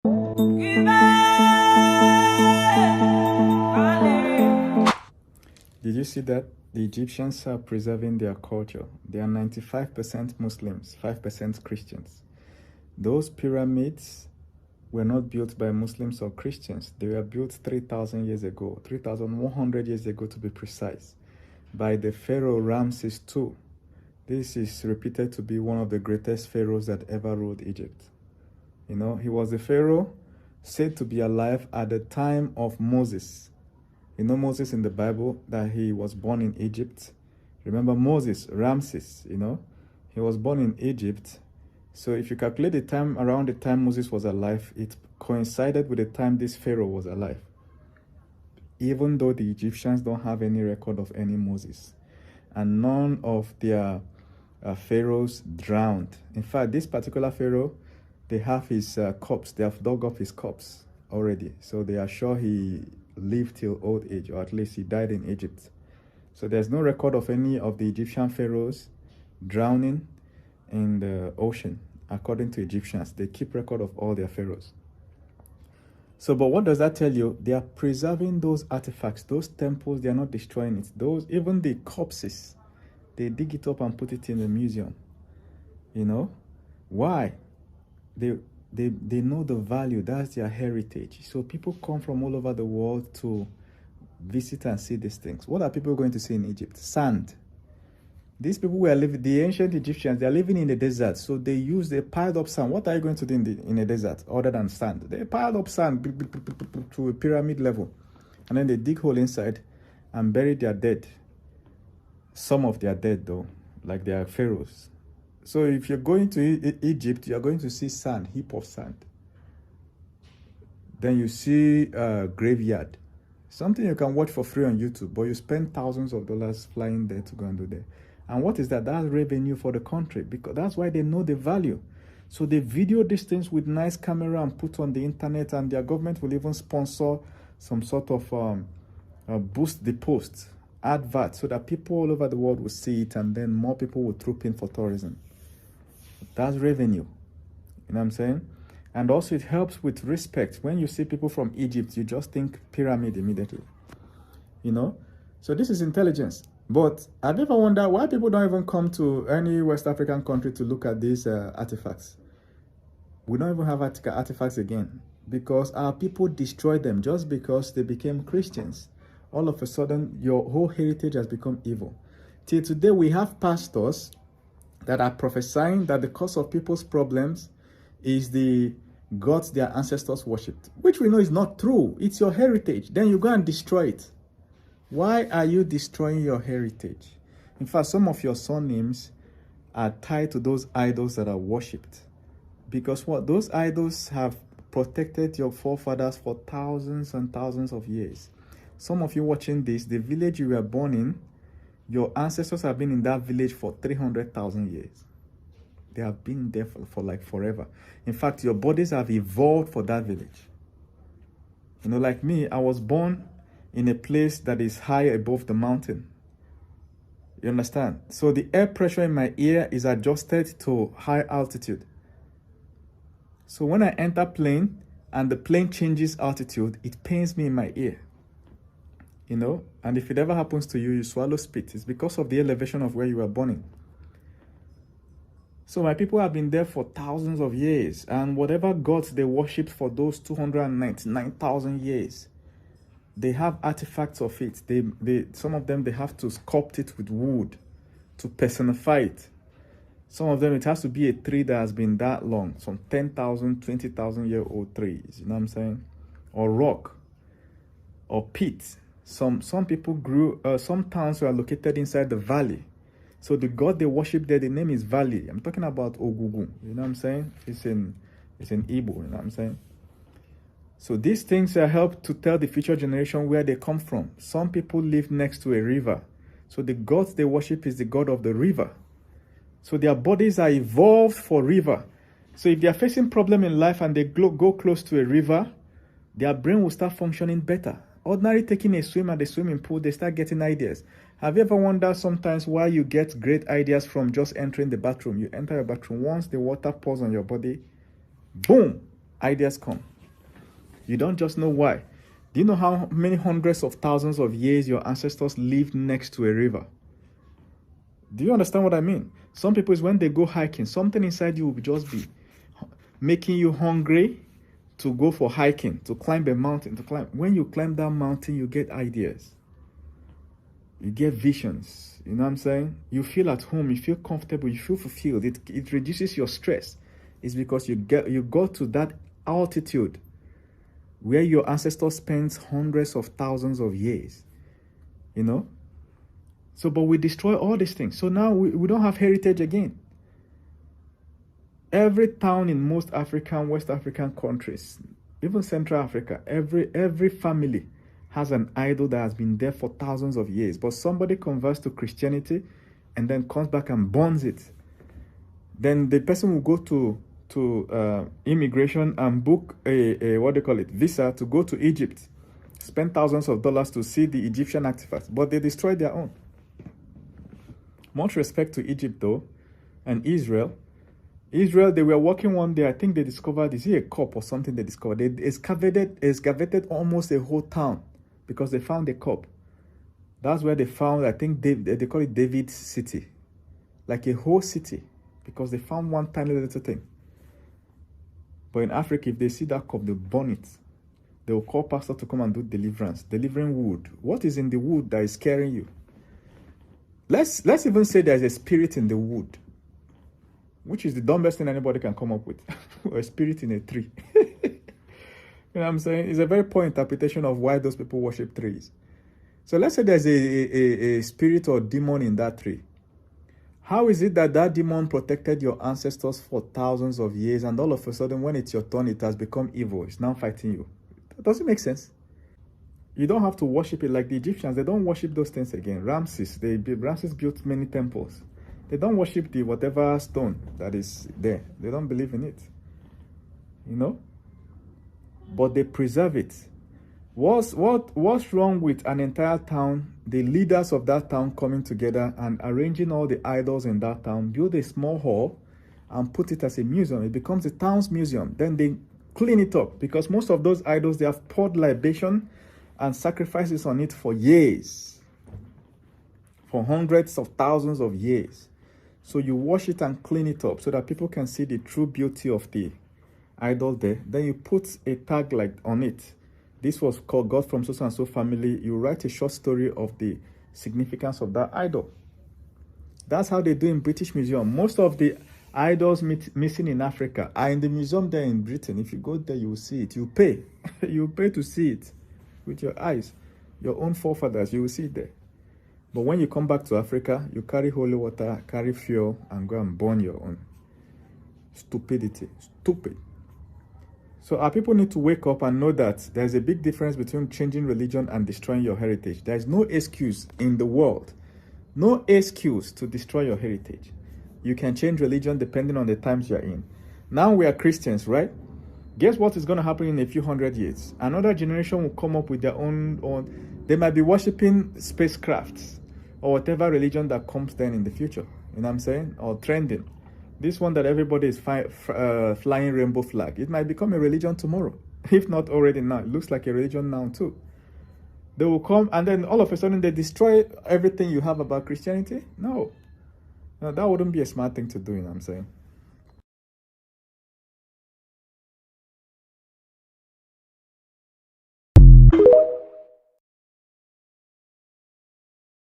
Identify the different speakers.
Speaker 1: Did you see that? The Egyptians are preserving their culture. They are 95% Muslims, 5% Christians. Those pyramids were not built by Muslims or Christians. They were built 3,000 years ago, 3,100 years ago to be precise, by the Pharaoh Ramses II. This is reputed to be one of the greatest pharaohs that ever ruled Egypt. You know, he was the pharaoh said to be alive at the time of Moses. You know Moses in the Bible, that he was born in Egypt. Remember Moses, Ramses, you know, he was born in Egypt. So if you calculate the time around the time Moses was alive, it coincided with the time this pharaoh was alive. Even though the Egyptians don't have any record of any Moses, and none of their pharaohs drowned. In fact, this particular pharaoh, they have his corpse. They have dug up his corpse already. So they are sure he lived till old age, or at least he died in Egypt. So there's no record of any of the Egyptian pharaohs drowning in the ocean. According to Egyptians, they keep record of all their pharaohs. So, but what does that tell you? They are preserving those artifacts, those temples. They are not destroying it. Those, even the corpses, they dig it up and put it in a museum. You know why? They know the value. That's their heritage. So people come from all over the world to visit and see these things. What are people going to see in Egypt? Sand. These people were living, the ancient Egyptians, they are living in the desert. So they piled up sand. What are you going to do in a desert other than sand? They piled up sand to a pyramid level. And then they dig hole inside and bury their dead. Some of their dead though, like their pharaohs. So if you're going to Egypt, you're going to see sand, heap of sand. Then you see graveyard. Something you can watch for free on YouTube, but you spend thousands of dollars flying there to go and do that. And what is that? That's revenue for the country, because that's why they know the value. So they video these things with nice camera and put on the internet, and their government will even sponsor some sort of boost the post, advert, so that people all over the world will see it, and then more people will troop in for tourism. That's revenue. You know what I'm saying? And also it helps with respect. When you see people from Egypt, you just think pyramid immediately. You know? So this is intelligence. But have you ever wondered why people don't even come to any West African country to look at these artifacts? We don't even have artifacts again, because our people destroyed them just because they became Christians. All of a sudden, your whole heritage has become evil. Till today, we have pastors that are prophesying that the cause of people's problems is the gods their ancestors worshipped, which we know is not true. It's your heritage. Then you go and destroy it. Why are you destroying your heritage? In fact, some of your surnames are tied to those idols that are worshipped. Because what? Those idols have protected your forefathers for thousands and thousands of years. Some of you watching this, the village you were born in, your ancestors have been in that village for 300,000 years. They have been there for like forever. In fact, your bodies have evolved for that village. You know, like me, I was born in a place that is high above the mountain. You understand? So the air pressure in my ear is adjusted to high altitude. So when I enter plane and the plane changes altitude, it pains me in my ear. You know, and if it ever happens to you, you swallow spit. It's because of the elevation of where you were born in. So my people have been there for thousands of years, and whatever gods they worshipped for those 299,000 years, they have artifacts of it. Some of them, they have to sculpt it with wood to personify it. Some of them, it has to be a tree that has been that long, some 10,000, 20,000 year old trees, you know what I'm saying? Or rock, or peat. Some people grew, some towns were located inside the valley. So the god they worship there, the name is Valley. I'm talking about Ogugu, you know what I'm saying? It's in Igbo, you know what I'm saying? So these things help to tell the future generation where they come from. Some people live next to a river. So the god they worship is the god of the river. So their bodies are evolved for river. So if they are facing problem in life and they go close to a river, their brain will start functioning better. Ordinary taking a swim at the swimming pool, they start getting ideas. Have you ever wondered sometimes why you get great ideas from just entering the bathroom? You enter a bathroom, once the water pours on your body, boom, ideas come. You don't just know why. Do you know how many hundreds of thousands of years your ancestors lived next to a river? Do you understand what I mean? Some people, is when they go hiking, something inside you will just be making you hungry to go for hiking, to climb a mountain, to climb. When you climb that mountain, you get ideas. You get visions. You know what I'm saying? You feel at home, you feel comfortable, you feel fulfilled. It reduces your stress. It's because you go to that altitude where your ancestors spent hundreds of thousands of years. You know? So, but we destroy all these things. So now we don't have heritage again. Every town in most African, West African countries, even Central Africa, every family has an idol that has been there for thousands of years. But somebody converts to Christianity and then comes back and burns it. Then the person will go to immigration and book a visa to go to Egypt, spend thousands of dollars to see the Egyptian artifacts, but they destroy their own. Much respect to Egypt though, and Israel. Israel, they were walking one day, I think they discovered, is it a cup or something they discovered? They excavated almost a whole town because they found a cup. That's where they found, I think they call it David's city. Like a whole city, because they found one tiny little thing. But in Africa, if they see that cup, they'll burn it. They will call pastor to come and do deliverance, delivering wood. What is in the wood that is scaring you? Let's even say there's a spirit in the wood, which is the dumbest thing anybody can come up with. Or a spirit in a tree. You know what I'm saying? It's a very poor interpretation of why those people worship trees. So let's say there's a spirit or demon in that tree. How is it that that demon protected your ancestors for thousands of years, and all of a sudden when it's your turn, it has become evil? It's now fighting you. Does it make sense? You don't have to worship it like the Egyptians. They don't worship those things again. Ramses built many temples. They don't worship the whatever stone that is there. They don't believe in it. You know? But they preserve it. What's wrong with an entire town, the leaders of that town coming together and arranging all the idols in that town, build a small hall and put it as a museum? It becomes a town's museum. Then they clean it up, because most of those idols, they have poured libation and sacrifices on it for years, for hundreds of thousands of years. So you wash it and clean it up so that people can see the true beauty of the idol there. Then you put a tag like on it. This was called God from so and so family. You write a short story of the significance of that idol. That's how they do in British Museum. Most of the idols missing in Africa are in the museum there in Britain. If you go there, you will see it. You pay. You pay to see it with your eyes. Your own forefathers, you will see it there. But when you come back to Africa, you carry holy water, carry fuel, and go and burn your own. Stupidity. Stupid. So our people need to wake up and know that there's a big difference between changing religion and destroying your heritage. There is no excuse in the world. No excuse to destroy your heritage. You can change religion depending on the times you're in. Now we are Christians, right? Guess what is going to happen in a few hundred years? Another generation will come up with their own. They might be worshipping spacecrafts or whatever religion that comes then in the future. You know what I'm saying? Or trending. This one that everybody is flying rainbow flag. It might become a religion tomorrow. If not already now. It looks like a religion now too. They will come and then all of a sudden they destroy everything you have about Christianity? No. No, that wouldn't be a smart thing to do, you know what I'm saying?